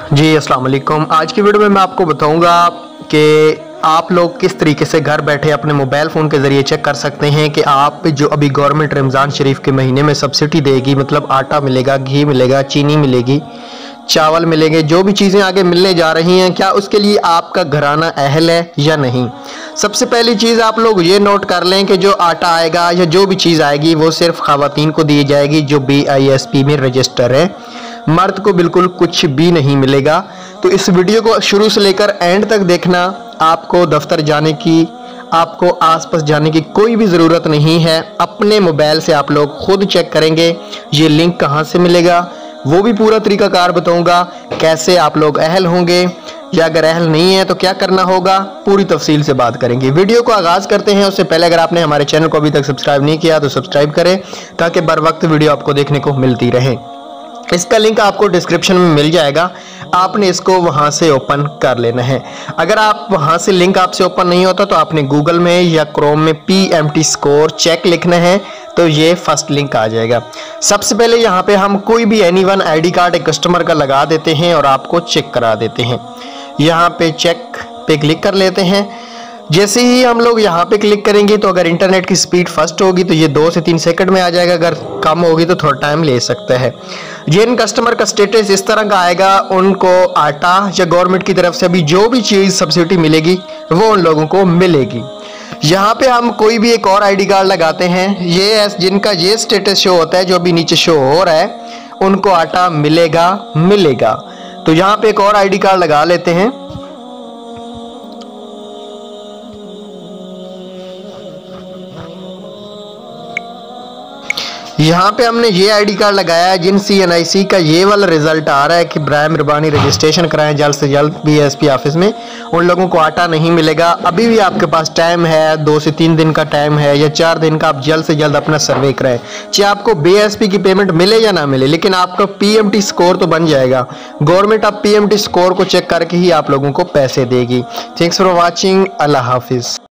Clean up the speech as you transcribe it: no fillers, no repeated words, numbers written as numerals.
जी अस्सलाम वालेकुम। आज की वीडियो में मैं आपको बताऊंगा कि आप लोग किस तरीके से घर बैठे अपने मोबाइल फ़ोन के ज़रिए चेक कर सकते हैं कि आप जो अभी गवर्नमेंट रमज़ान शरीफ के महीने में सब्सिडी देगी, मतलब आटा मिलेगा, घी मिलेगा, चीनी मिलेगी, चावल मिलेंगे, जो भी चीज़ें आगे मिलने जा रही हैं, क्या उसके लिए आपका घराना अहल है या नहीं। सबसे पहली चीज़ आप लोग ये नोट कर लें कि जो आटा आएगा या जो भी चीज़ आएगी वो सिर्फ ख़वातीन को दी जाएगी जो BISP में रजिस्टर है। मर्द को बिल्कुल कुछ भी नहीं मिलेगा। तो इस वीडियो को शुरू से लेकर एंड तक देखना। आपको दफ्तर जाने की, आपको आसपास जाने की कोई भी ज़रूरत नहीं है। अपने मोबाइल से आप लोग खुद चेक करेंगे ये लिंक कहाँ से मिलेगा, वो भी पूरा तरीकाकार बताऊंगा। कैसे आप लोग अहल होंगे या अगर अहल नहीं है तो क्या करना होगा, पूरी तफसील से बात करेंगे। वीडियो को आगाज़ करते हैं। उससे पहले अगर आपने हमारे चैनल को अभी तक सब्सक्राइब नहीं किया तो सब्सक्राइब करें ताकि बर वक्त वीडियो आपको देखने को मिलती रहे। इसका लिंक आपको डिस्क्रिप्शन में मिल जाएगा, आपने इसको वहां से ओपन कर लेना है। अगर आप वहां से लिंक आपसे ओपन नहीं होता तो आपने गूगल में या क्रोम में PMT स्कोर चेक लिखना है, तो ये फर्स्ट लिंक आ जाएगा। सबसे पहले यहाँ पे हम कोई भी एनीवन ID कार्ड एक कस्टमर का लगा देते हैं और आपको चेक करा देते हैं। यहाँ पे चेक पे क्लिक कर लेते हैं। जैसे ही हम लोग यहाँ पे क्लिक करेंगे तो अगर इंटरनेट की स्पीड फास्ट होगी तो ये 2 से 3 सेकंड में आ जाएगा, अगर कम होगी तो थोड़ा टाइम ले सकता है। जिन कस्टमर का स्टेटस इस तरह का आएगा उनको आटा या गवर्नमेंट की तरफ से अभी जो भी चीज़ सब्सिडी मिलेगी वो उन लोगों को मिलेगी। यहाँ पे हम कोई भी एक और ID कार्ड लगाते हैं, ये जिनका ये स्टेटस शो होता है जो अभी नीचे शो हो रहा है उनको आटा मिलेगा। तो यहाँ पे एक और ID कार्ड लगा लेते हैं। यहाँ पे हमने ये ID कार्ड लगाया है। जिन CNIC का ये वाला रिजल्ट आ रहा है कि बराए मेहरबानी रजिस्ट्रेशन कराएं जल्द से जल्द BSP ऑफिस में, उन लोगों को आटा नहीं मिलेगा। अभी भी आपके पास टाइम है, 2 से 3 दिन का टाइम है या 4 दिन का। आप जल्द से जल्द अपना सर्वे कराएं, चाहे आपको BSP की पेमेंट मिले या ना मिले, लेकिन आपका PMT स्कोर तो बन जाएगा। गवर्नमेंट अब PMT स्कोर को चेक करके ही आप लोगों को पैसे देगी। Thanks for watching. अल्लाह हाफिज़।